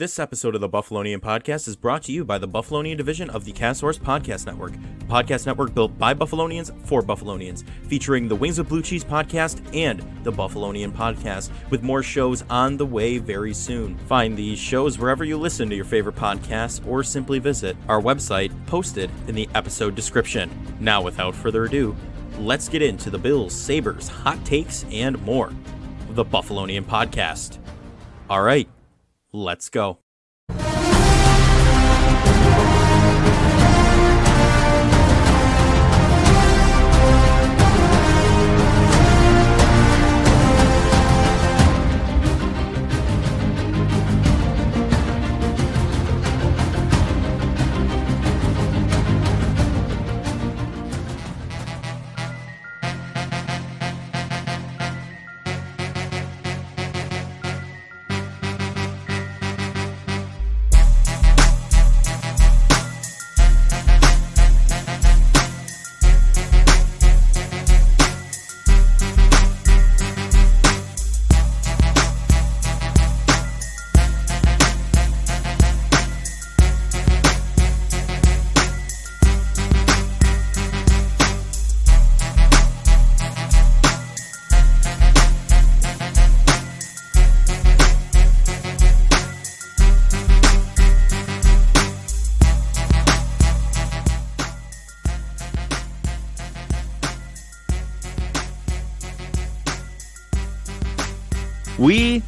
This episode of the Buffalonian Podcast is brought to you by the Buffalonian division of the Castsource Podcast Network. The podcast network built by Buffalonians for Buffalonians, featuring the Wings with Blue Cheese podcast and the Buffalonian Podcast, with more shows on the way very soon. Find these shows wherever you listen to your favorite podcasts, or simply visit our website posted in the episode description. Now, without further ado, let's get into the Bills, Sabres, hot takes, and more. The Buffalonian Podcast. All right. Let's go. We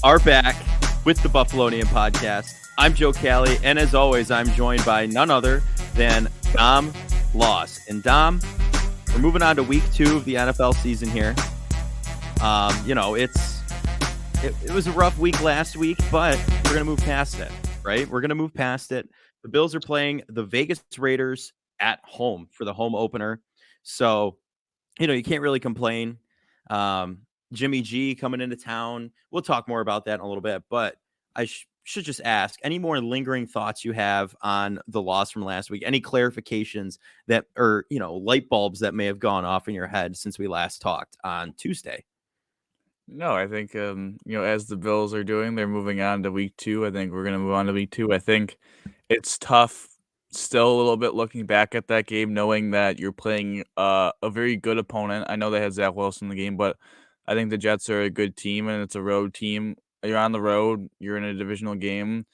are back with the Buffalonian Podcast. I'm Joe Cali, and as always, I'm joined by none other than Dom Loss. And Dom, we're moving on to week 2 of the NFL season here. It was a rough week last week, but we're going to move past it, right? We're going to move past it. The Bills are playing the Vegas Raiders at home for the home opener. So, you can't really complain. Jimmy G coming into town. We'll talk more about that in a little bit, but I should just ask, any more lingering thoughts you have on the loss from last week? Any clarifications that, or, light bulbs that may have gone off in your head since we last talked on Tuesday? No, I think, as the Bills are doing, they're moving on to week 2. I think we're going to move on to week 2. I think it's tough still a little bit looking back at that game, knowing that you're playing a very good opponent. I know they had Zach Wilson in the game, but I think the Jets are a good team, and it's a road team. You're on the road. You're in a divisional game.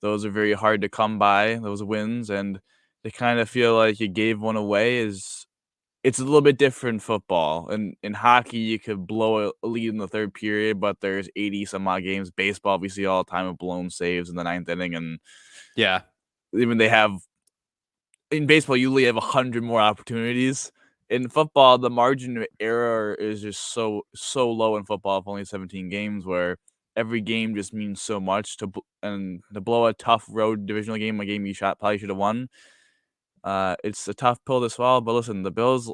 Those are very hard to come by, those wins, and to kind of feel like you gave one away it's a little bit different football. And in hockey, you could blow a lead in the third period, but there's 80-some-odd games. Baseball, we see all the time of blown saves in the 9th inning, and yeah, even they have – in baseball, you usually have 100 more opportunities. In football, the margin of error is just so low in football of only 17 games, where every game just means so much. To blow a tough road divisional game, a game you probably should have won, it's a tough pill to swallow. But listen, the Bills,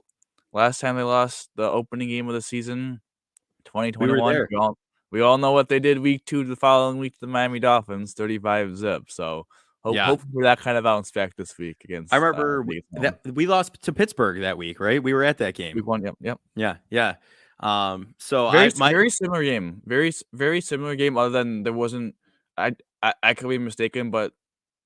last time they lost the opening game of the season, 2021, we all know what they did week 2 the following week to the Miami Dolphins, 35-zip. So hopefully for that kind of bounce back this week against. I remember that we lost to Pittsburgh that week, right? We were at that game. Week 1, yep. Yeah. So very similar game, very similar game. Other than there wasn't, I could be mistaken, but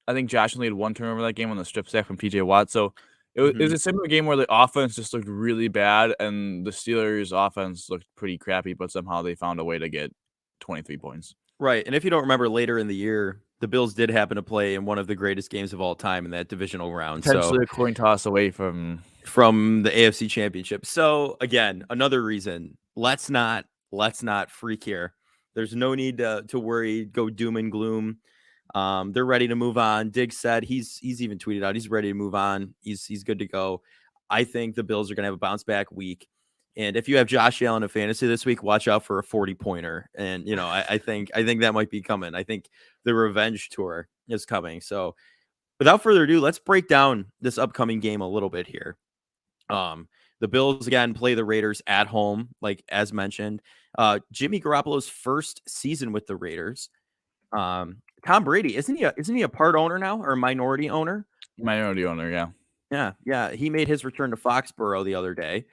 I think Josh only had 1 turnover that game on the strip sack from TJ Watt. So it was a similar game where the offense just looked really bad, and the Steelers' offense looked pretty crappy, but somehow they found a way to get 23 points. Right, and if you don't remember, later in the year, the Bills did happen to play in one of the greatest games of all time in that divisional round. Potentially a coin toss away from the AFC Championship. So again, another reason, let's not freak here. There's no need to worry, go doom and gloom. They're ready to move on. Diggs said he's even tweeted out he's ready to move on. He's good to go. I think the Bills are going to have a bounce back week. And if you have Josh Allen in fantasy this week, watch out for a 40-pointer. And, I think that might be coming. I think the revenge tour is coming. So without further ado, let's break down this upcoming game a little bit here. The Bills, again, play the Raiders at home, like as mentioned. Jimmy Garoppolo's first season with the Raiders. Tom Brady, isn't he a part owner now, or a minority owner? Minority owner, yeah. Yeah. He made his return to Foxborough the other day.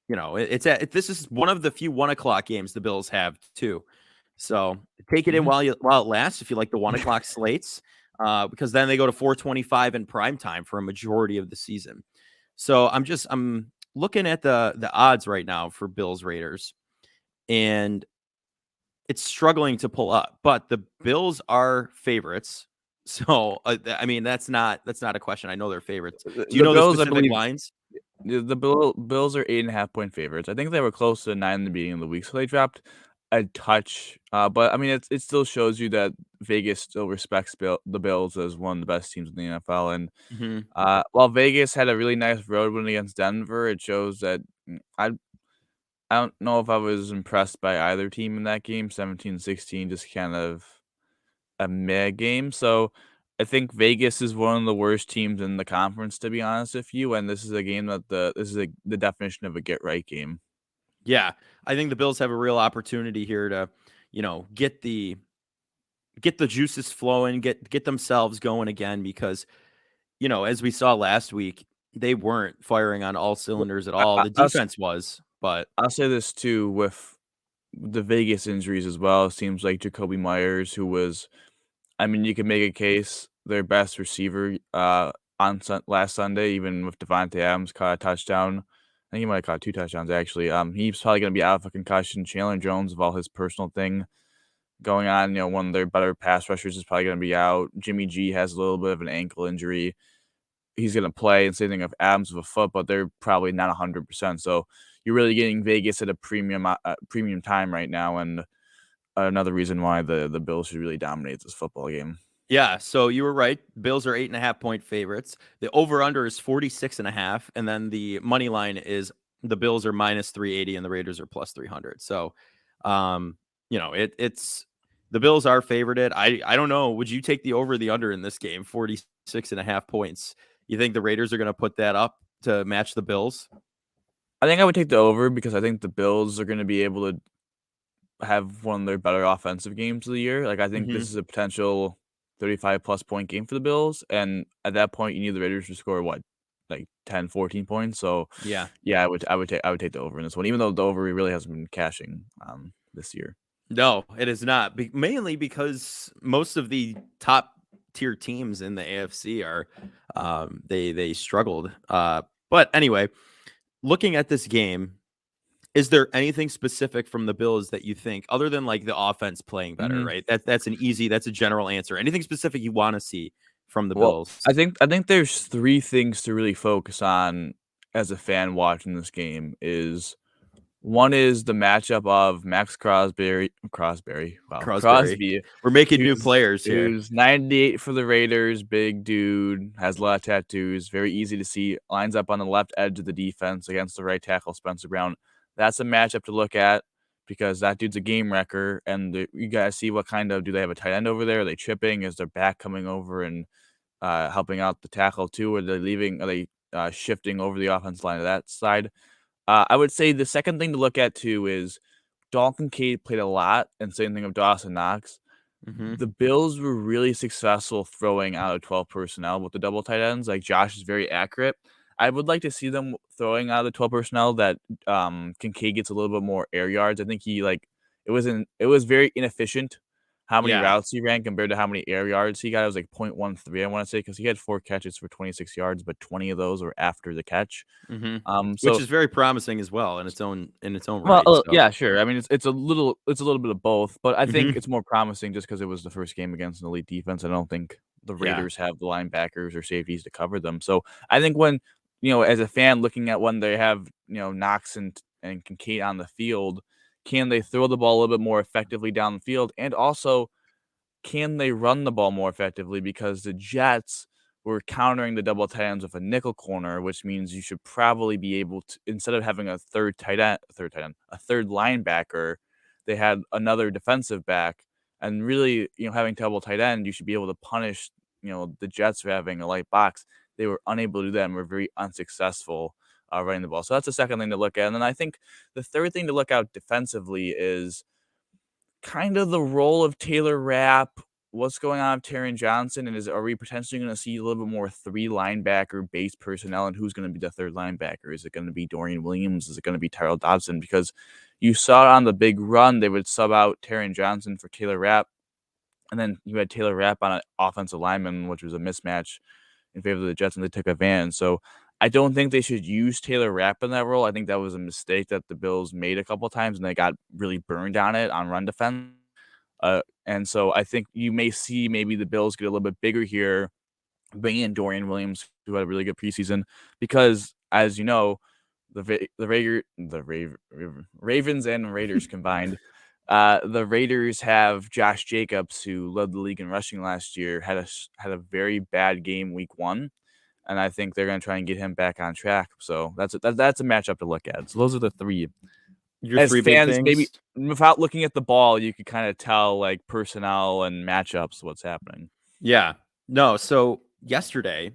This is one of the few 1:00 games the Bills have too. So take it in Mhm. while it lasts. If you like the 1 o'clock slates, because then they go to 4:25 in prime time for a majority of the season. So I'm looking at the odds right now for Bills Raiders, and it's struggling to pull up, but the Bills are favorites. So I mean that's not a question. I know they're favorites. Do you The know the Bills, I specific believe lines? the Bills are 8.5 point favorites. I think they were close to 9 in the beginning of the week, so they dropped a touch. But I mean, it still shows you that Vegas still respects the Bills as one of the best teams in the NFL. And Mhm. while Vegas had a really nice road win against Denver, it shows that I don't know if I was impressed by either team in that game. 17-16, just kind of a meh game. So I think Vegas is one of the worst teams in the conference, to be honest with you. And this is a game that the definition of a get right game. Yeah, I think the Bills have a real opportunity here to, get the juices flowing, get themselves going again because, as we saw last week, they weren't firing on all Well, cylinders at all. The defense was, but I'll say this too with the Vegas injuries as well. It seems like Jacoby Myers, who was, I mean, you can make a case their best receiver on last Sunday, even with Devontae Adams caught a touchdown. I think he might have caught 2 touchdowns actually. He's probably gonna be out of a concussion. Chandler Jones, of all his personal thing going on, one of their better pass rushers is probably gonna be out. Jimmy G has a little bit of an ankle injury. He's gonna play, and same thing of Adams with a foot, but they're probably not 100%. So you're really getting Vegas at a premium time right now, and another reason why the Bills should really dominate this football game. yeah, so you were right. Bills are 8.5 point favorites. The over under is 46.5. And then the money line is the Bills are minus 380 and the Raiders are plus 300. So, it's the Bills are favorited. I don't know. Would you take the over or the under in this game? 46.5 points. You think the Raiders are going to put that up to match the Bills? I think I would take the over because I think the Bills are gonna be able to have one of their better offensive games of the year. Like, I think Hmm. this is a potential 35 plus point game for the Bills, and at that point, you need the Raiders to score what, like 10, 14 points. So, Yeah. yeah, I would take the over in this one, even though the over really hasn't been cashing this year. No, it is not. Mainly because most of the top tier teams in the AFC are they struggled. But anyway, looking at this game, is there anything specific from the Bills that you think, other than like the offense playing better, Mhm. right? That's a general answer. Anything specific you want to see from the Well, Bills? I think there's 3 things to really focus on as a fan watching this game is one is the matchup of Crosby. Crosby, We're making new who's players here. who's 98 for the Raiders, big dude, has a lot of tattoos, very easy to see, lines up on the left edge of the defense against the right tackle, Spencer Brown. That's a matchup to look at because that dude's a game wrecker, and you gotta see what kind of do they have a tight end over there? Are they chipping? Is their back coming over and helping out the tackle too? Are they shifting over the offense line to that side? I would say the second thing to look at too is Dalton Cade played a lot, and same thing of Dawson Knox. Hmm. The Bills were really successful throwing out of 12 personnel with the double tight ends. Like Josh is very accurate. I would like to see them throwing out of the 12 personnel that Kincaid gets a little bit more air yards. I think it was very inefficient how many Yeah. routes he ran compared to how many air yards he got. It was like 0.13, I want to say, because he had 4 catches for 26 yards, but 20 of those were after the catch. Hmm. Which So is very promising as well in its own well, right. So. yeah, sure. I mean, it's a little bit of both, but I think Hmm. it's more promising just because it was the first game against an elite defense. I don't think the Yeah. Raiders have the linebackers or safeties to cover them. So I think when as a fan looking at when they have Knox and Kincaid on the field, can they throw the ball a little bit more effectively down the field, and also can they run the ball more effectively? Because the Jets were countering the double tight ends with a nickel corner, which means you should probably be able to, instead of having a third linebacker, they had another defensive back. And really, having double tight end, you should be able to punish, the Jets for having a light box. They were unable to do that and were very unsuccessful running the ball. So that's the second thing to look at. And then I think the third thing to look out defensively is kind of the role of Taylor Rapp what's going on with Taron Johnson, and are we potentially going to see a little bit more 3 linebacker base personnel, and who's going to be the third linebacker? Is it going to be Dorian Williams? Is it going to be Tyrell Dodson? Because you saw on the big run, they would sub out Taron Johnson for Taylor Rapp, and then you had Taylor Rapp on an offensive lineman, which was a mismatch in favor of the Jets, and they took advantage. So I don't think they should use Taylor Rapp in that role. I think that was a mistake that the Bills made a couple times, and they got really burned on it on run defense. And so I think you may see maybe the Bills get a little bit bigger here, bring in Dorian Williams, who had a really good preseason, because as you know, Ravens and Raiders combined, the Raiders have Josh Jacobs, who led the league in rushing last year, had a very bad game week 1, and I think they're going to try and get him back on track. So that's a matchup to look at. So those are the 3. Your As 3 big fans, things. maybe without looking at the ball, you could kind of tell like personnel and matchups what's happening. Yeah. No, so yesterday,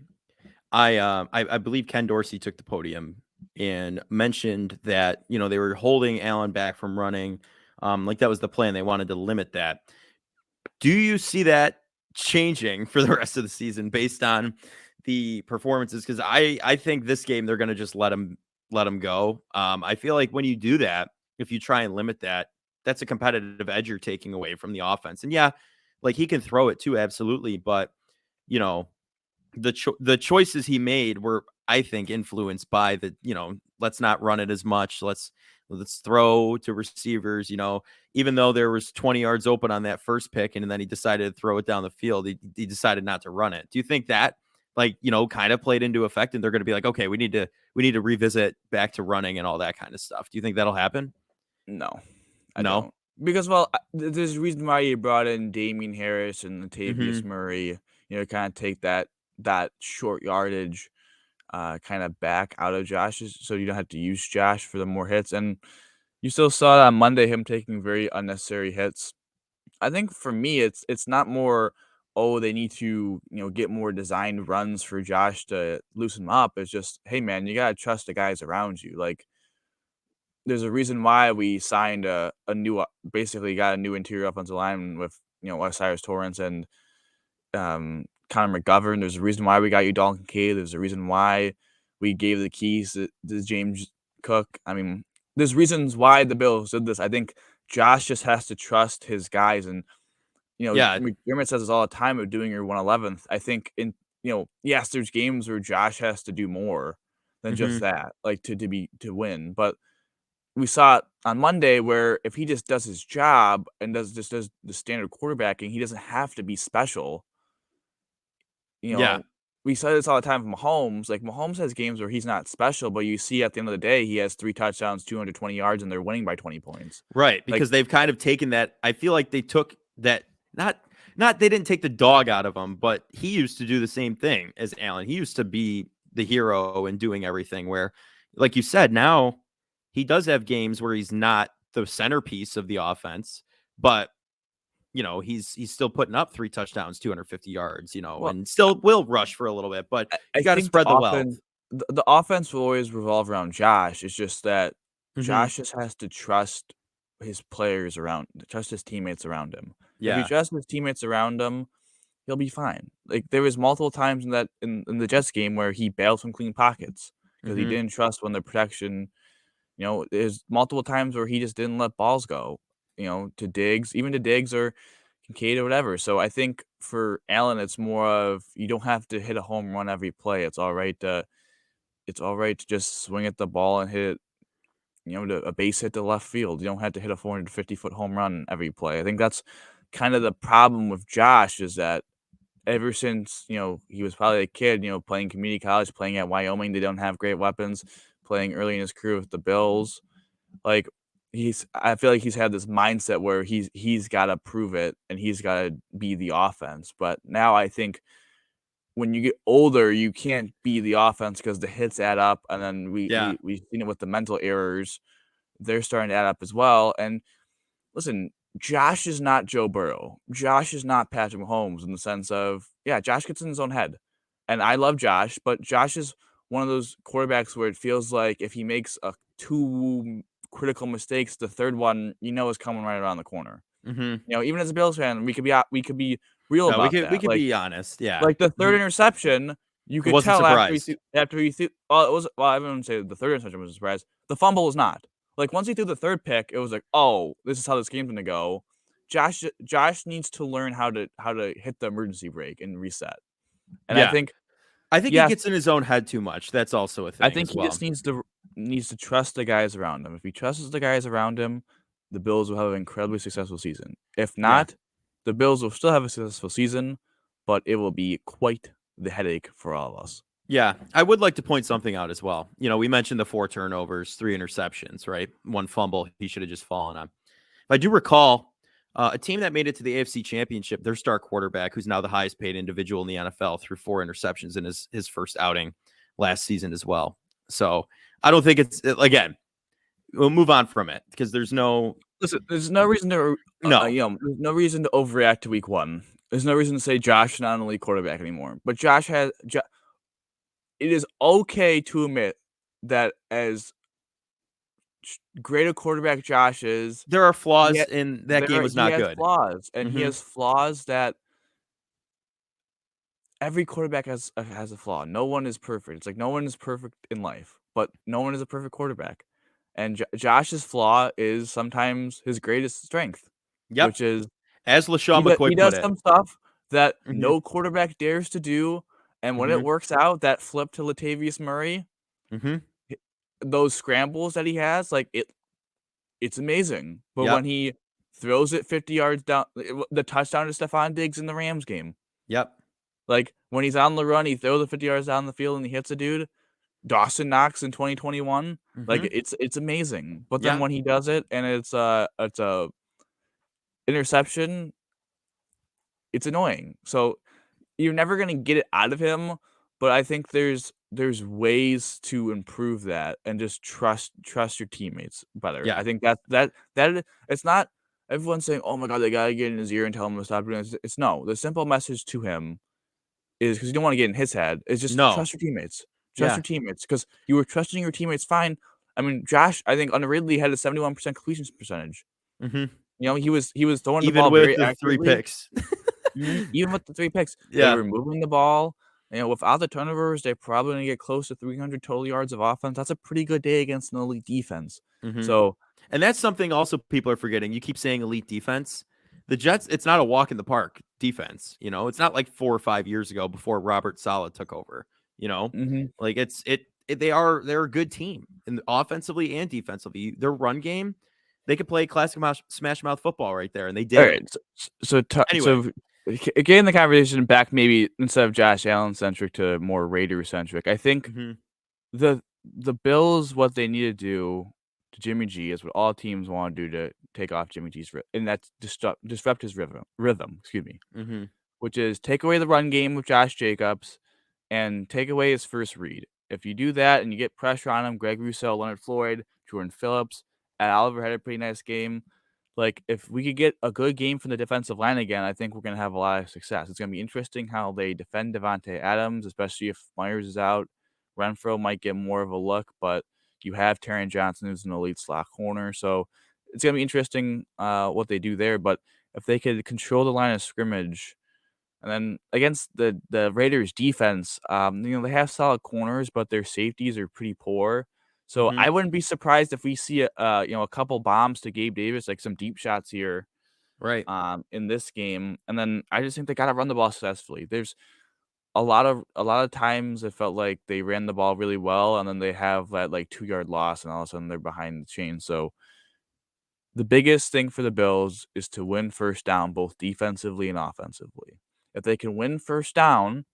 I believe Ken Dorsey took the podium and mentioned that, they were holding Allen back from running. Like that was the plan. They wanted to limit that. Do you see that changing for the rest of the season based on the performances? Because I think this game they're going to just let him go. I feel like when you do that, if you try and limit that, that's a competitive edge you're taking away from the offense. And yeah, like he can throw it too, absolutely. But you know, the choices he made were, I think, influenced by let's not run it as much. Let's throw to receivers. Even though there was 20 yards open on that first pick, and then he decided to throw it down the field, he decided not to run it. Do you think that kind of played into effect, and they're going to be like, okay, we need to revisit back to running and all that kind of stuff? Do you think that'll happen? No, I No. don't. Because, there's a reason why you brought in Damian Harris and Latavius Mm-hmm. Murray, kind of take that short yardage kind of back out of Josh's, so you don't have to use Josh for the more hits. And you still saw it on Monday, him taking very unnecessary hits. I think for me, it's not more, oh, they need to, get more designed runs for Josh to loosen him up. It's just, hey, man, you got to trust the guys around you. Like, there's a reason why we signed a new, basically got a new interior offensive lineman with, Osiris Torrance and Connor McGovern. There's a reason why we got you Dalton Kincaid. There's a reason why we gave the keys to James Cook. I mean, there's reasons why the Bills did this. I think Josh just has to trust his guys. And, Yeah. McDermott says this all the time of doing your 111th. I think yes, there's games where Josh has to do more than just Mm-hmm. that, like to win. But we saw it on Monday where if he just does his job and does the standard quarterbacking, he doesn't have to be special. You Yeah. know, we say this all the time from Mahomes. Like, Mahomes has games where he's not special, but you see at the end of the day, he has 3 touchdowns, 220 yards, and they're winning by 20 points. Right, Like, because they've kind of taken that. I feel like they took that, not they didn't take the dog out of him, but he used to do the same thing as Allen. He used to be the hero and doing everything, where, like you said, now he does have games where he's not the centerpiece of the offense, but he's still putting up 3 touchdowns, 250 yards, well, and still will rush for a little bit, but I you got to think the spread the wealth. offense the offense will always revolve around Josh. It's just that Mhm. Josh just has to trust trust his teammates around him. If he Yeah. trusts his teammates around him, he'll be fine. Like, there was multiple times in the Jets game where he bailed from clean pockets because he Mhm. didn't trust when the protection. There's multiple times where he just didn't let balls go, to Diggs, even to Diggs or Kincaid or whatever. So I think for Allen, it's more of you don't have to hit a home run every play. It's all right to just swing at the ball and hit it, to a base hit to left field. You don't have to hit a 450-foot home run every play. I think that's kind of the problem with Josh is that ever since, he was probably a kid, playing community college, playing at Wyoming, they don't have great weapons, playing early in his career with the Bills. Like, I feel like he's had this mindset where he's gotta prove it and he's gotta be the offense. But now I think when you get older, you can't be the offense because the hits add up, and then Yeah. we've seen it with the mental errors. They're starting to add up as well. And listen, Josh is not Joe Burrow. Josh is not Patrick Mahomes in the sense of, yeah, Josh gets in his own head. And I love Josh, but Josh is one of those quarterbacks where it feels like if he makes 2 critical mistakes, the third one, is coming right around the corner. Mhm. Even as a Bills fan, we could be real No, we about could that. Like be honest. Yeah. the third Mhm. interception, you I could wasn't tell surprised. after he threw well, it was well, I wouldn't say the third interception was a surprise. The fumble was not. Like, once he threw the third pick, it was like, "Oh, this is how this game's gonna go." Josh needs to learn how to hit the emergency brake and reset. And I Yeah. think, I think he yes, gets in his own head too much. That's also a I thing think as he well. just needs to trust the guys around him. If he trusts the guys around him, the Bills will have an incredibly successful season. If Yeah. not, the Bills will still have a successful season, but it will be quite the headache for all of us. Yeah. I would like to point something out as well. We mentioned the 4 turnovers, 3 interceptions, right? 1 fumble he should have just fallen on. If I do recall, a team that made it to the AFC Championship, their star quarterback, who's now the highest paid individual in the NFL, threw 4 interceptions in his first outing last season as well. So I don't think again, we'll move on from it because there's no Listen, there's no reason to, no. there's no reason to overreact to week 1. There's no reason to say Josh is not an elite quarterback anymore. But it is okay to admit that as great a quarterback Josh is, There are he flaws ha in that game was he not has good. flaws, and he Mhm. has flaws that every quarterback has a flaw. No one is perfect. It's like no one is perfect in life, but no one is a perfect quarterback. And Josh's flaw is sometimes his greatest strength, Yep. which is As he LaShawn McCoy does put it. some stuff that Mhm. no quarterback dares to do, and when it Mhm. works out, that flip to Latavius Murray, Mhm. h those scrambles that he has, like, it's amazing. But when Yep. he throws it 50 yards down the touchdown to Stephon Diggs in the Rams game, Yep. like, when he's on the run, he throws it 50 yards down the field and he hits a dude, Dawson Knox in 2021, like, Mhm. it's amazing. But then Yeah. when he does it and it's a interception, it's annoying. So you're never gonna get it out of him, but I think there's ways to improve that and just trust your teammates better. Yeah. I think that it's not everyone's saying, "Oh my god, they gotta get in his ear and tell him to stop doing this." It's no, the simple message to him is because you don't wanna get in his head, is just No. trust your teammates. Trust Yeah. your teammates because you were trusting your teammates fine. I mean, Josh, I think underratedly had a 71% completion percentage. Mhm. He was throwing the Even ball with very the 3 accurately. picks. Even with the 3 picks, they Yeah. were moving the ball, without the turnovers, they're probably gonna get close to 300 total yards of offense. That's a pretty good day against an elite defense. Mhm. So And that's something also people are forgetting. You keep saying elite defense. The Jets, it's not a walk in the park defense. It's not like 4 or 5 years ago before Robert Saleh took over. You know, mhm. like they're a good team and offensively and defensively. Their run game, they could play classic smash mouth football right there, and they did. Alright, Anyway, getting the conversation back maybe instead of Josh Allen centric to more Raider centric, I think hmm the Bills, what they need to do to Jimmy G is what all teams wanna do to take off Jimmy G's and that's disrupt his rhythm, excuse me. hmm Which is take away the run game with Josh Jacobs and take away his first read. If you do that and you get pressure on him, Greg Rousseau, Leonard Floyd, Jordan Phillips, Ed Oliver had a pretty nice game. Like, if we could get a good game from the defensive line again, I think we're going to have a lot of success. It's going to be interesting how they defend Devontae Adams, especially if Myers is out. Renfro might get more of a look, but you have Taron Johnson, who's an elite slot corner. So it's going to be interesting what they do there. But if they could control the line of scrimmage, and then against the Raiders defense, they have solid corners, but their safeties are pretty poor. So hmm I wouldn't be surprised if we see a couple bombs to Gabe Davis, like some deep shots here, right. in this game. And then I just think they gotta run the ball successfully. There's a lot of times it felt like they ran the ball really well, and then they have that like 2 yard loss, and all of a sudden they're behind the chain. So the biggest thing for the Bills is to win first down, both defensively and offensively. If they can win first down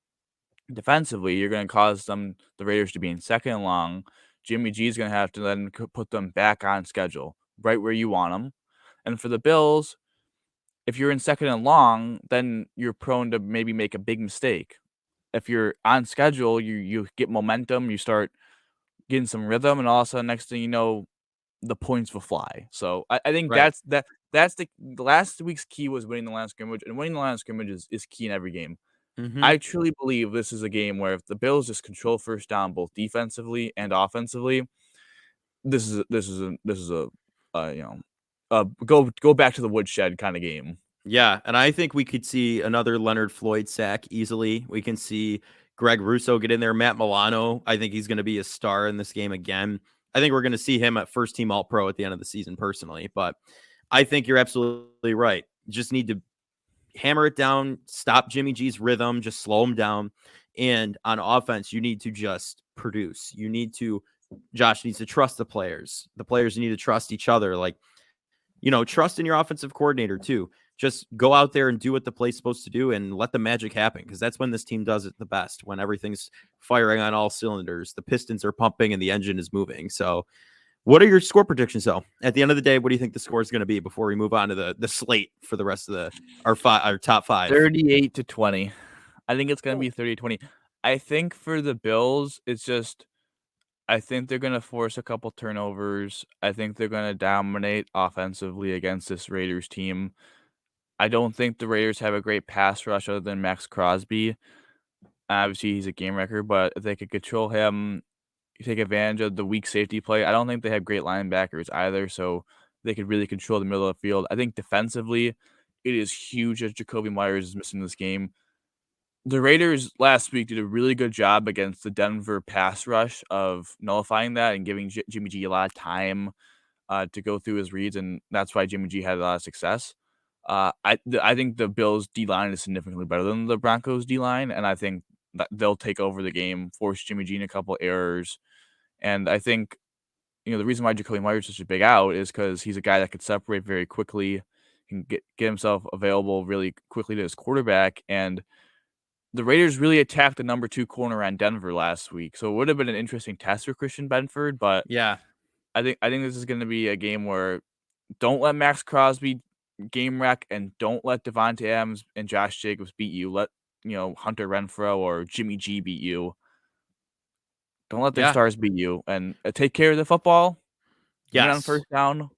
defensively, you're going to cause the Raiders to be in second and long. Jimmy G is going to have to then put them back on schedule, right where you want them. And for the Bills, if you're in second and long, then you're prone to maybe make a big mistake. If you're on schedule, you get momentum, you start getting some rhythm, and all of a sudden, next thing you know, the points will fly. So I think Right. that's the last week's key was winning the line of scrimmage, and winning the line of scrimmage is key in every game. hmm I truly believe this is a game where if the Bills just control first down both defensively and offensively, this is a go back to the woodshed kind of game. Yeah, and I think we could see another Leonard Floyd sack easily. We can see Greg Russo get in there. Matt Milano, I think he's going to be a star in this game again. I think we're going to see him at first team All Pro at the end of the season, personally. But I think you're absolutely right. You just need to hammer it down, stop Jimmy G's rhythm, just slow him down. And on offense, you need to just produce. Josh needs to trust the players. The players need to trust each other. Like, trust in your offensive coordinator too. Just go out there and do what the play's supposed to do and let the magic happen, because that's when this team does it the best, when everything's firing on all cylinders, the pistons are pumping and the engine is moving. So what are your score predictions, though? At the end of the day, what do you think the score is going to be before we move on to the slate for the rest of our top five? 38-20. I think it's gonna be 30-20. I think for the Bills, it's just I think they're gonna force a couple turnovers. I think they're gonna dominate offensively against this Raiders team. I don't think the Raiders have a great pass rush other than Max Crosby. Obviously, he's a game wrecker, but if they could control him, take advantage of the weak safety play. I don't think they have great linebackers either, so they could really control the middle of the field. I think defensively, it is huge that Jacoby Myers is missing this game. The Raiders last week did a really good job against the Denver pass rush of nullifying that and giving Jimmy G a lot of time to go through his reads, and that's why Jimmy G had a lot of success. I think the Bills D line is significantly better than the Broncos D line, and I think that they'll take over the game, force Jimmy G in a couple errors, and I think the reason why Jacoby Myers is such a big out is because he's a guy that could separate very quickly, can get himself available really quickly to his quarterback, and the Raiders really attacked the number 2 corner on Denver last week, so it would have been an interesting test for Christian Benford, but Yeah. I think this is gonna be a game where don't let Max Crosby game wreck and don't let Devontae Adams and Josh Jacobs beat you. Let, Hunter Renfrow or Jimmy G beat you. Don't let their Yeah. stars beat you, and, take care of the football, win on Yes. first down.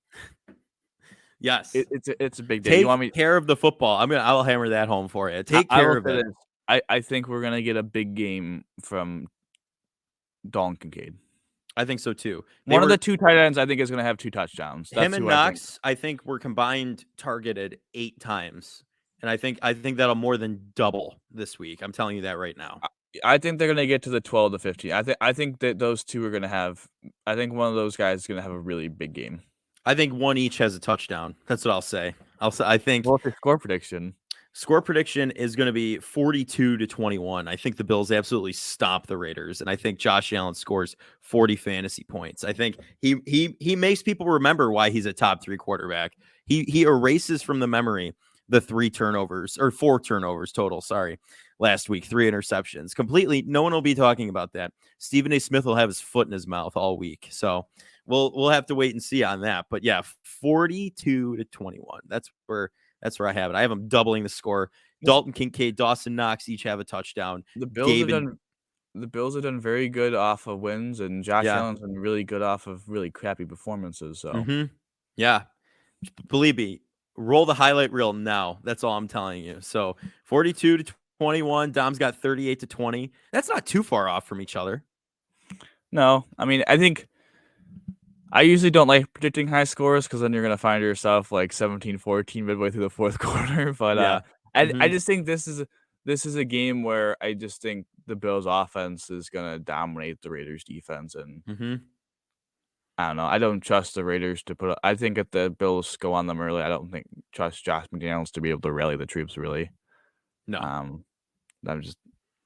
Yes. It's a big day. You Take want me care of the football. I'll hammer that home for you. Take I care will of say it. this, I think we're gonna get a big game from Dalton Kincaid. I think so too. They One of the were 2 tight ends I think is gonna have 2 touchdowns. Him That's and who I think. Knox, I think, were combined targeted 8 times. And I think that'll more than double this week. I'm telling you that right now. I think they're gonna get to the 12 to 15. I think that those 2 are gonna have I think one of those guys is gonna have a really big game. I think one each has a touchdown. That's what I'll say. I think What's your score prediction? score prediction is going to be 42-21. I think the Bills absolutely stop the Raiders, and I think Josh Allen scores 40 fantasy points. I think he makes people remember why he's a top 3 quarterback. He erases from the memory the 4 turnovers total. Sorry, last week, 3 interceptions. Completely, no one will be talking about that. Stephen A. Smith will have his foot in his mouth all week. So we'll have to wait and see on that. But yeah, 42-21. That's where I have it. I have them doubling the score. Dalton Kincaid, Dawson Knox each have a touchdown. The Bills have Gabe and done the Bills have done very good off of wins, and Josh yeah, Allen's been really good off of really crappy performances, so yeah. Believe me, roll the highlight reel now. That's all I'm telling you. So 42-21. Dom's got 38-20. That's not too far off from each other. no, I mean, I think I usually don't like predicting high scores because then you're gonna find yourself like 17-14 midway through the 4th quarter, but, Yeah. I just think this is a game where I just think the Bills' offense is gonna dominate the Raiders' defense, and Mm-hmm. I don't know. I don't trust the Raiders to put up I think if the Bills go on them early, I don't trust Josh McDaniels to be able to rally the troops really. No. Um, I'm just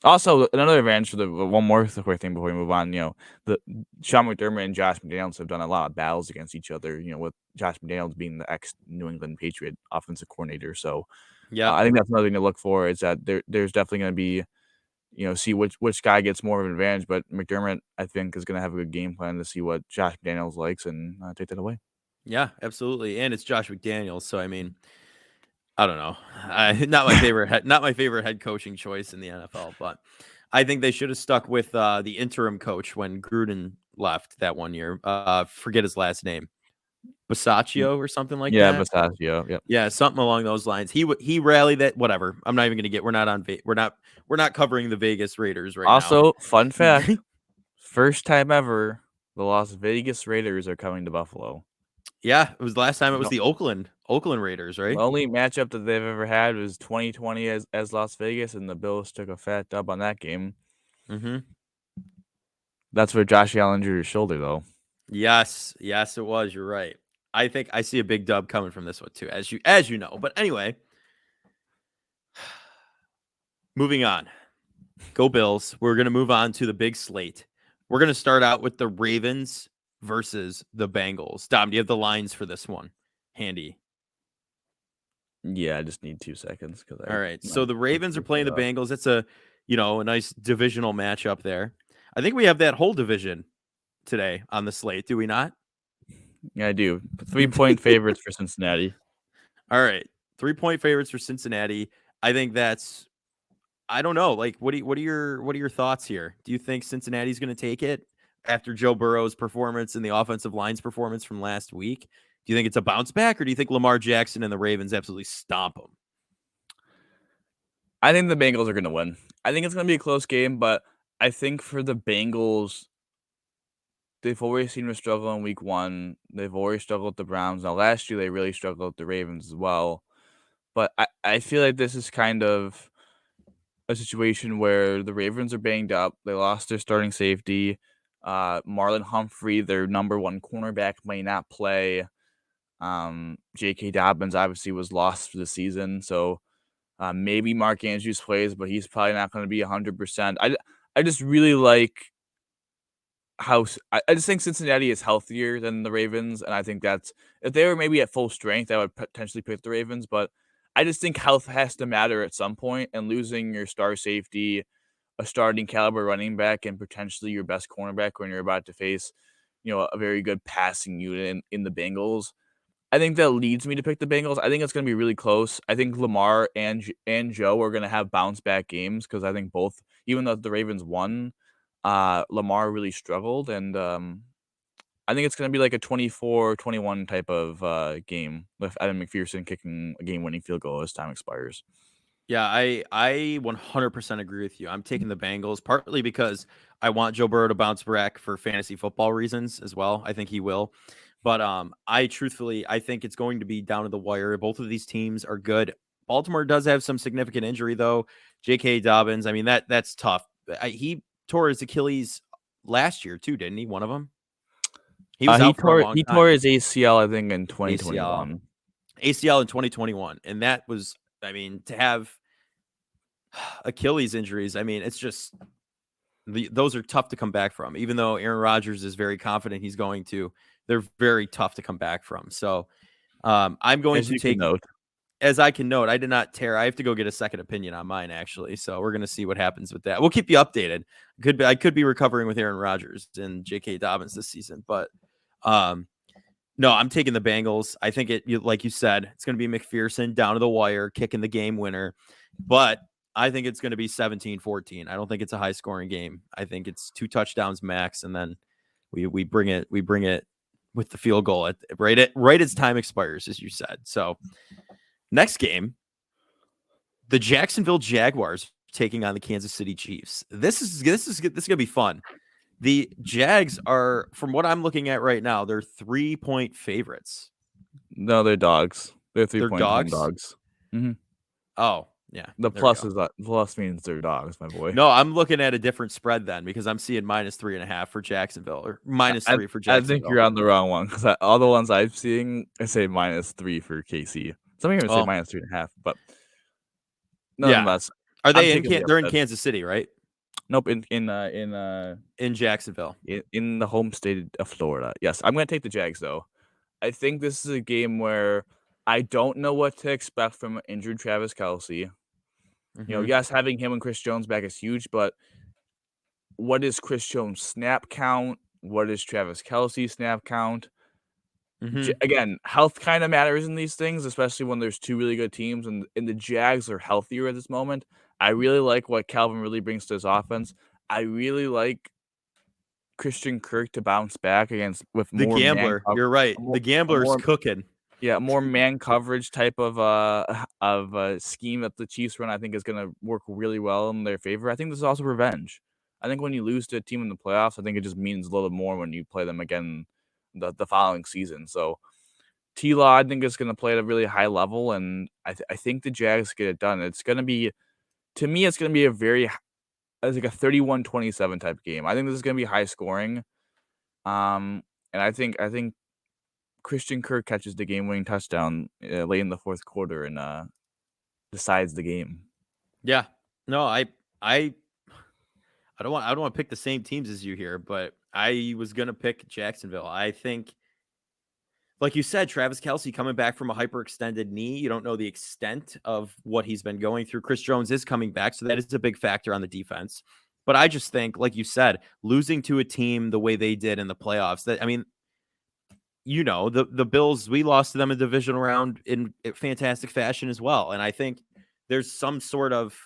also another advantage for the one more quick thing before we move on, the Sean McDermott and Josh McDaniels have done a lot of battles against each other, with Josh McDaniels being the ex New England Patriot offensive coordinator. So Yep. I think that's another thing to look for is that there's definitely going to be, see which guy gets more of an advantage. But McDermott, I think, is going to have a good game plan to see what Josh McDaniels likes and take that away. Yeah, absolutely. And it's Josh McDaniels. So I mean, I don't know. Not my favorite head coaching choice in the NFL, but I think they should have stuck with the interim coach when Gruden left that one year. Forget his last name, Basaccio or something like Yeah, that. Basaccio. Yep. Yeah, something along those lines. He rallied that. Whatever. I'm not even gonna get. We're not covering the Vegas Raiders right now. Also, fun fact: first time ever, the Las Vegas Raiders are coming to Buffalo. Yeah, it was last time it was No, the Oakland Raiders, the right? only matchup that they've ever had was 2020 as Las Vegas, and the Bills took a fat dub on that game. Mhm. That's where Josh Allen injured his shoulder, though. Yes, yes, it was. You're right. I think I see a big dub coming from this one too, as you know. But anyway, moving on. Go Bills. We're gonna move on to the big slate. We're gonna start out with the Ravens versus the Bengals. Dom, do you have the lines for this one handy? Yeah, I just need 2 seconds because All right. my So the Ravens are computer playing shut the off. Bengals. It's a nice divisional matchup there. I think we have that whole division today on the slate, do we not? Yeah, I do. 3-point favorites for Cincinnati. All right. 3-point favorites for Cincinnati. I think that's I don't know. Like what are your thoughts here? Do you think Cincinnati's going to take it after Joe Burrow's performance and the offensive line's performance from last week? Do you think it's a bounce back or do you think Lamar Jackson and the Ravens absolutely stomp them? I think the Bengals are gonna win. I think it's gonna be a close game, but I think for the Bengals, they've always seemed to struggle in week 1. They've always struggled with the Browns. Now last year, they really struggled with the Ravens as well. But I feel like this is kind of a situation where the Ravens are banged up. They lost their starting safety. Marlon Humphrey, their number 1 cornerback, may not play. J.K. Dobbins obviously was lost for the season, so maybe Mark Andrews plays, but he's probably not going to be 100%. I just really like I just think Cincinnati is healthier than the Ravens, and I think that's if they were maybe at full strength, I would potentially pick the Ravens, but I just think health has to matter at some point, and losing your star safety, a starting caliber running back, and potentially your best cornerback when you're about to face, a very good passing unit in the Bengals. I think that leads me to pick the Bengals. I think it's gonna be really close. I think Lamar and Joe are gonna have bounce back games because I think both, even though the Ravens won, Lamar really struggled, and I think it's gonna be like a 24-21 type of game with Adam McPherson kicking a game-winning field goal as time expires. Yeah, I 100% agree with you. I'm taking the Bengals partly because I want Joe Burrow to bounce back for fantasy football reasons as well. I think he will. But I think it's going to be down to the wire. Both of these teams are good. Baltimore does have some significant injury though. J.K. Dobbins, I mean that's tough. He tore his Achilles last year too, didn't he? One of them. He was He out for a tore long he tore time. his ACL, I think, in ACL. 2021. ACL in 2021, and that was, I mean, to have Achilles injuries, I mean, it's just those are tough to come back from. Even though Aaron Rodgers is very confident he's going to, they're very tough to come back from. So I'm going As to you can take, note. as I can note, I did not tear. I have to go get a second opinion on mine actually. So we're gonna see what happens with that. We'll keep you updated. I could be recovering with Aaron Rodgers and J.K. Dobbins this season, but um, no, I'm taking the Bengals. I think like you said, it's going to be McPherson down to the wire, kicking the game winner. But I think it's going to be 17-14. I don't think it's a high scoring game. I think it's 2 touchdowns max, and then we bring it with the field goal right as time expires, as you said. So next game, the Jacksonville Jaguars taking on the Kansas City Chiefs. This is going to be fun. The Jags are, from what I'm looking at right now, they're 3-point favorites. No, they're dogs. They're They're 3-point home dogs? dogs. Mhm. Oh, yeah. The There we plus go. is plus means they're dogs, my boy. No, I'm looking at a different spread then because I'm seeing -3.5 for Jacksonville or I -3 for I think Jacksonville. you're on the wrong one because all the ones I've seen, I say -3 for KC. Some even say Oh, -3.5, but yeah. nonetheless, Are I'm they in taking the they're in upset. Kansas City, right? Nope, In Jacksonville. in the home state of Florida. Yes, I'm gonna take the Jags though. I think this is a game where I don't know what to expect from injured Travis Kelce. Mhm. Yes, having him and Chris Jones back is huge, but what is Chris Jones' snap count? What is Travis Kelce's snap count? Mhm. Again, health kind of matters in these things, especially when there's 2 really good teams, and the Jags are healthier at this moment. I really like what Calvin really brings to his offense. I really like Christian Kirk to bounce back against with The more man Gambler. cov You're right. more The a Gambler's more cooking. yeah, more man coverage type of scheme that the Chiefs run, I think is gonna work really well in their favor. I think this is also revenge. I think when you lose to a team in the playoffs, I think it just means a little bit more when you play them again the following season. So T-Law, I think, is going to play at a really high level, and I think the Jags get it done. It's going to be, to me, it's going to be it's like a 31-27 type game. I think this is going to be high scoring. And I think Christian Kirk catches the game-winning touchdown late in the fourth quarter and decides the game. Yeah. No, I don't want to pick the same teams as you here, but I was gonna pick Jacksonville. I think, like you said, Travis Kelce coming back from a hyperextended knee. You don't know the extent of what he's been going through. Chris Jones is coming back, so that is a big factor on the defense. But I just think, like you said, losing to a team the way they did in the playoffs, that, I mean, the Bills, we lost to them in the divisional round in fantastic fashion as well. And I think there's some sort of,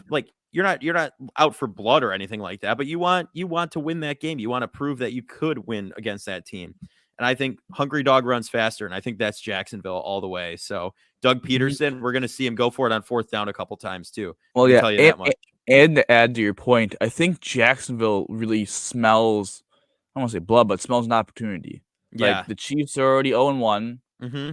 like, you're not out for blood or anything like that, but you want to win that game. You want to prove that you could win against that team. And I think hungry dog runs faster, and I think that's Jacksonville all the way. So Doug Peterson, we're going to see him go for it on fourth down a couple times too. Well, I can yeah, tell you that much. and to add to your point, I think Jacksonville really smells, I don't want to say blood, but smells an opportunity. Yeah. Like, the Chiefs are already 0-1. Mm-hmm.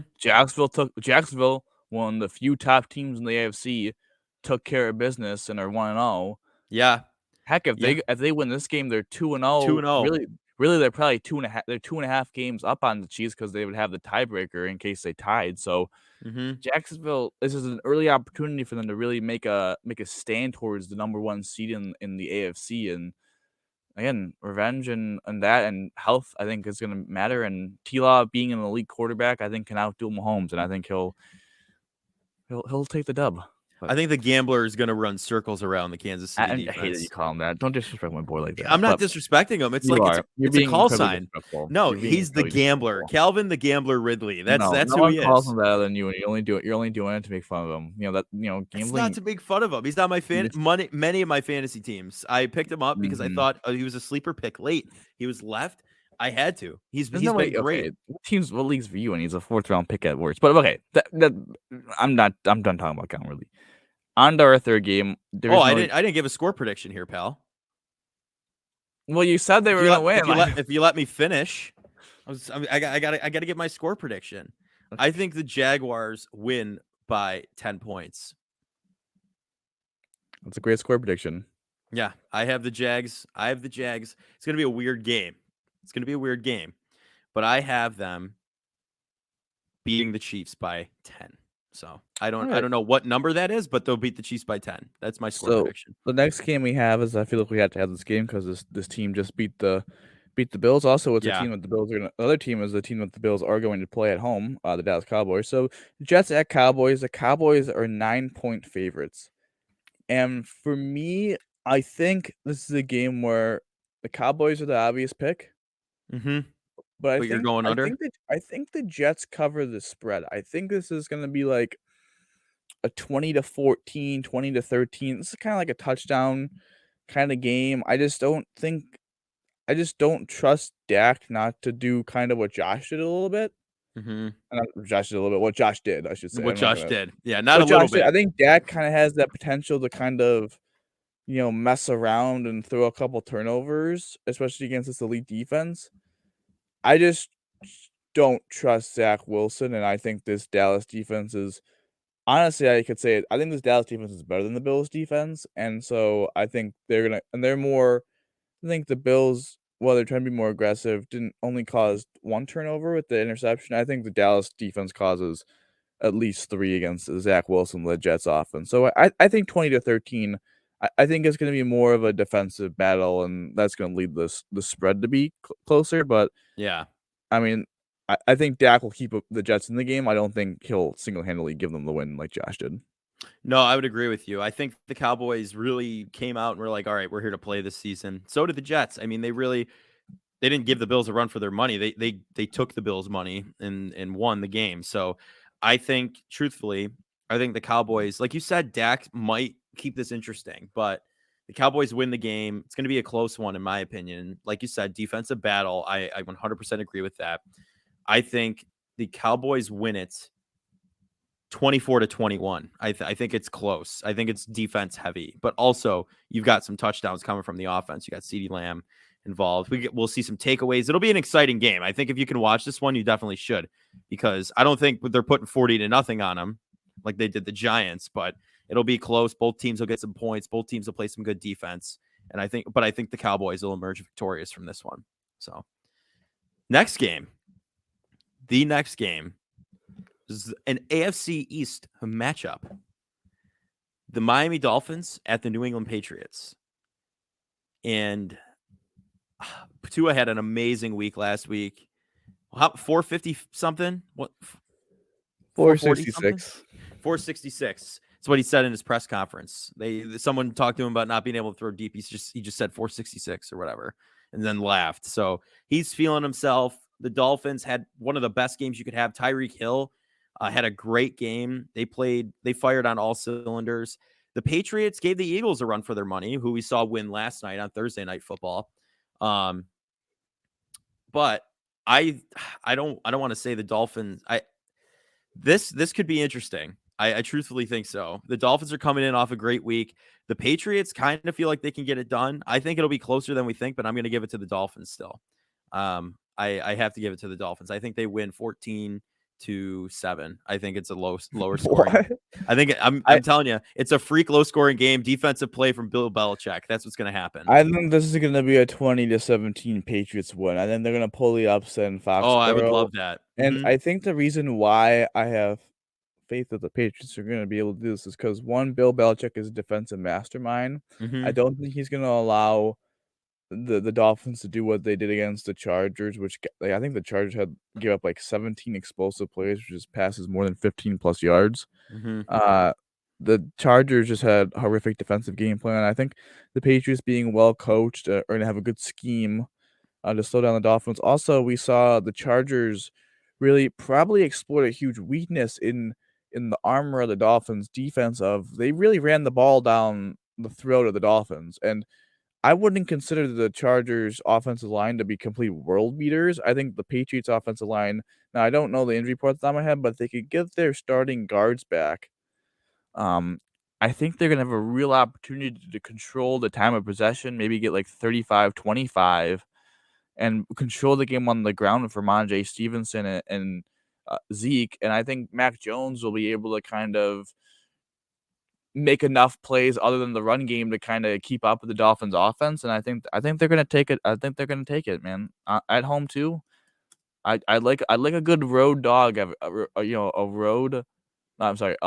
Jacksonville, one of the few top teams in the AFC, took care of business and are 1-0. Yeah. Heck, if they win this game, they're 2-0. 2-0. Really, they're probably 2.5. They're 2.5 games up on the Chiefs because they would have the tiebreaker in case they tied. So Jacksonville, this is an early opportunity for them to really make a stand towards the number one seed in the AFC. And again, revenge and that and health, I think, is going to matter. And T-Law being an elite quarterback, I think, can outdo Mahomes, and I think he'll take the dub. I think the gambler is going to run circles around the Kansas City defense. I hate that you call him that. Don't disrespect my boy like that. I'm not disrespecting him. It's like it's a call sign. No, he's the gambler. Calvin the Gambler Ridley. That's who he is. Calls him better than you, and you're only doing it to make fun of him. Gambling. It's not to make fun of him. He's not my many of my fantasy teams. I picked him up because I thought he was a sleeper pick late. He was left. I had to. He's been great. Okay. What leagues for you? And he's a 4th round pick at worst. But okay, I'm done talking about Calvin Ridley. On to our third game. I didn't give a score prediction here, pal. Well, you said they were going to win. If you let me finish, I gotta get my score prediction. I think the Jaguars win by 10 points. That's a great score prediction. Yeah, I have the Jags. It's gonna be a weird game. But I have them beating the Chiefs by 10. So I don't know what number that is, but they'll beat the Chiefs by 10. That's my score prediction. The next game we have is, I feel like we had to have this game because this team just beat the Bills. Also, it's a team that the Bills are the other team is the team that the Bills are going to play at home, the Dallas Cowboys. So Jets at Cowboys. The Cowboys are 9-point favorites, and for me, I think this is a game where the Cowboys are the obvious pick. But I think you're going under. I think the Jets cover the spread. I think this is going to be like a 20-14, 20-13. This is kind of like a touchdown kind of game. I just don't trust Dak not to do kind of what Josh did a little bit. What Josh did, I should say. What Josh did. Yeah, not a little bit. I think Dak kind of has that potential to kind of, mess around and throw a couple turnovers, especially against this elite defense. I just don't trust Zach Wilson, and I think this Dallas defense is honestly, I could say it. I think this Dallas defense is better than the Bills defense, and so I think they're more. I think the Bills, while they're trying to be more aggressive, didn't only cause one turnover with the interception. I think the Dallas defense causes at least 3 against the Zach Wilson-led Jets offense. So I think 20-13. I think it's going to be more of a defensive battle, and that's going to lead the spread to be closer. But yeah, I mean, I think Dak will keep the Jets in the game. I don't think he'll single-handedly give them the win like Josh did. No, I would agree with you. I think the Cowboys really came out and were like, all right, we're here to play this season. So did the Jets. I mean, they didn't give the Bills a run for their money. They took the Bills' money and won the game. So I think, truthfully, the Cowboys, like you said, Dak might keep this interesting, but the Cowboys win the game. It's going to be a close one, in my opinion. Like you said, defensive battle. I 100% agree with that. I think the Cowboys win it 24-21. I think it's close. I think it's defense heavy, but also you've got some touchdowns coming from the offense. You got CeeDee Lamb. involved. We'll see some takeaways. It'll be an exciting game. I think if you can watch this one, you definitely should, because I don't think they're putting 40-0 on them like they did the Giants, but it'll be close. Both teams will get some points. Both teams will play some good defense. And I think the Cowboys will emerge victorious from this one. So next game, the next game is an AFC East matchup. The Miami Dolphins at the New England Patriots. And Tua had an amazing week last week. 450 something? What? 440 something? 466. 466. That's what he said in his press conference. Someone talked to him about not being able to throw deep. He just said 466 or whatever, and then laughed. So he's feeling himself. The Dolphins had one of the best games you could have. Tyreek Hill had a great game. They fired on all cylinders. The Patriots gave the Eagles a run for their money, who we saw win last night on Thursday Night Football. But I don't want to say the Dolphins. This could be interesting. I truthfully think so. The Dolphins are coming in off a great week. The Patriots kind of feel like they can get it done. I think it'll be closer than we think, but I'm going to give it to the Dolphins still. I have to give it to the Dolphins. I think they win 14-7. I think it's a lower scoring. What? I think I'm telling you, it's a freak low scoring game. Defensive play from Bill Belichick. That's what's going to happen. I think this is going to be a 20-17 Patriots win. I think they're going to pull the upset in Foxborough. Oh, I would love that. And I think the reason why I have faith that the Patriots are going to be able to do this is because, one, Bill Belichick is a defensive mastermind. I don't think he's going to allow the Dolphins to do what they did against the Chargers, which I think the Chargers gave up 17 explosive plays, which is passes more than 15 plus yards. The Chargers just had horrific defensive game plan. I think the Patriots being well coached are going to have a good scheme to slow down the Dolphins. Also, we saw the Chargers really probably exploit a huge weakness in the armor of the Dolphins' defense. They really ran the ball down the throat of the Dolphins, and I wouldn't consider the Chargers' offensive line to be complete world beaters. I think the Patriots' offensive line, now I don't know the injury report off the top of my head, but if they could get their starting guards back, I think they're going to have a real opportunity to control the time of possession, maybe get 35-25, and control the game on the ground for Ramondre Stevenson and Zeke. And I think Mac Jones will be able to kind of make enough plays other than the run game to kind of keep up with the Dolphins offense. And I think they're going to take it. I think they're going to take it, man. At home too. I like a good road dog, a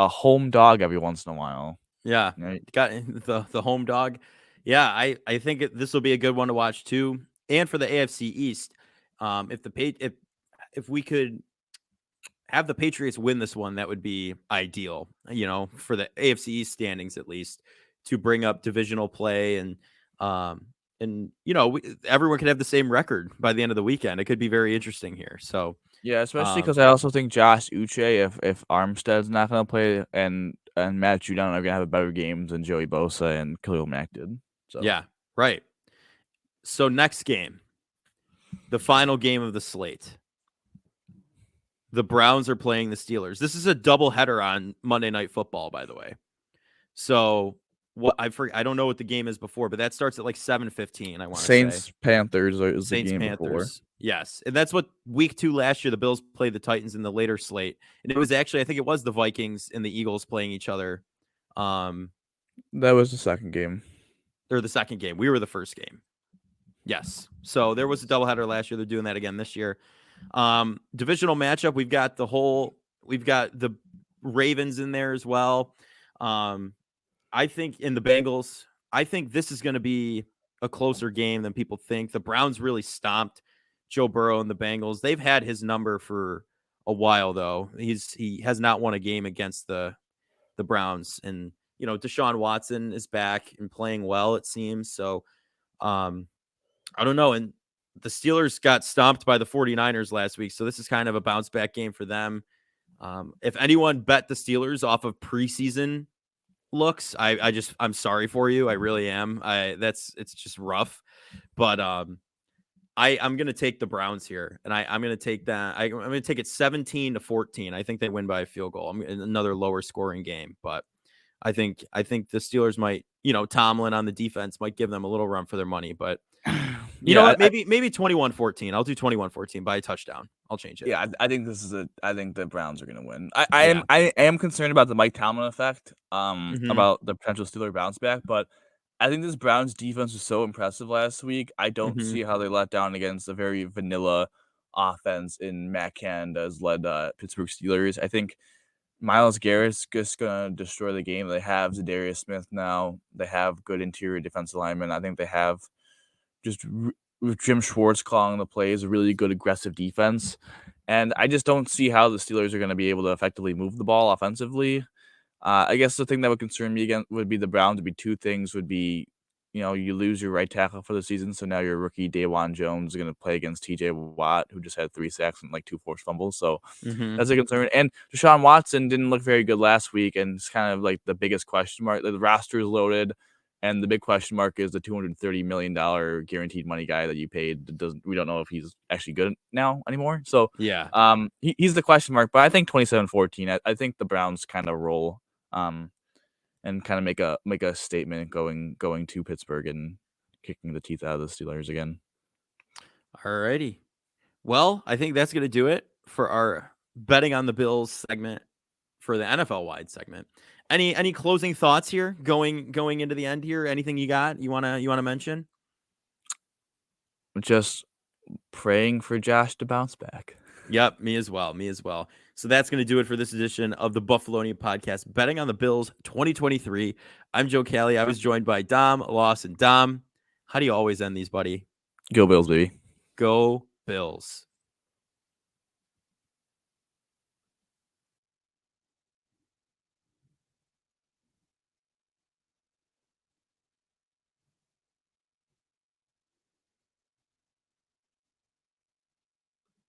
home dog every once in a while. Yeah. Right? Got the home dog. Yeah, I think this will be a good one to watch too. And for the AFC East, if we could have the Patriots win this one, that would be ideal, for the AFC East standings, at least, to bring up divisional play. And everyone could have the same record by the end of the weekend. It could be very interesting here. So yeah, especially because I also think Josh Uche, if Armstead's not going to play, and Matt Judon are going to have a better games than Joey Bosa and Khalil Mack did. So yeah, right. So next game, the final game of the slate. The Browns are playing the Steelers. This is a doubleheader on Monday Night Football, by the way. So I don't know what the game is before, but that starts at 7:15. I want to say Saints Panthers is Saints the game Panthers. before. Yes, and that's what week 2 last year the Bills played the Titans in the later slate, and it was actually, I think it was the Vikings and the Eagles playing each other. That was the second game. Or the second game. We were the first game. Yes. So there was a doubleheader last year. They're doing that again this year. Divisional matchup. We've got the Ravens in there as well. I think in the Bengals, I think this is going to be a closer game than people think. The Browns really stomped Joe Burrow and the Bengals. They've had his number for a while, though. He has not won a game against the Browns. And, Deshaun Watson is back and playing well, it seems. So, I don't know. And the Steelers got stomped by the 49ers last week. So this is kind of a bounce back game for them. If anyone bet the Steelers off of preseason looks, I'm sorry for you. I really am. It's just rough, but I'm going to take the Browns here, and I'm going to take that. I'm going to take it 17-14. I think they win by a field goal. Another lower scoring game, but I think the Steelers might, Tomlin on the defense might give them a little run for their money, but You know Yeah, what? Maybe 21-14. I'll do 21-14 by a touchdown. I'll change it. yeah, I think I think the Browns are gonna win. I Yeah. am I am concerned about the Mike Tomlin effect, Mhm. about the potential Steeler bounce back, but I think this Browns defense was so impressive last week. I don't Mhm. see how they let down against a very vanilla offense in Matt Canada's led Pittsburgh Steelers. I think Myles Garrett's just gonna destroy the game. They have Zadarius Smith now. They have good interior defensive linemen. I think they have just with Jim Schwartz calling the plays, a really good aggressive defense. And I just don't see how the Steelers are going to be able to effectively move the ball offensively. I guess the thing that would concern me again would be the Browns. Would be two things. Would be, you lose your right tackle for the season, so now your rookie Dawan Jones is going to play against T.J. Watt, who just had 3 sacks and like 2 forced fumbles. So Mhm. that's a concern. And Deshaun Watson didn't look very good last week, and it's kind of like the biggest question mark. The roster is loaded, and the big question mark is the $230 million guaranteed money guy that you paid. We don't know if he's actually good now anymore. So Yeah. he's the question mark. But I think 27-14. I think the Browns kind of roll, and kind of make a statement going to Pittsburgh and kicking the teeth out of the Steelers again. Alrighty. Well, I think that's gonna do it for our betting on the Bills segment for the NFL wide segment. Any closing thoughts here going into the end here? Anything you wanna mention? Just praying for Josh to bounce back. Yep, me as well. Me as well. So that's going to do it for this edition of the Buffalonian podcast, betting on the Bills 2023. I'm Joe Callie. I was joined by Dom, Lawson. Dom, how do you always end these, buddy? Go Bills, baby. Go Bills.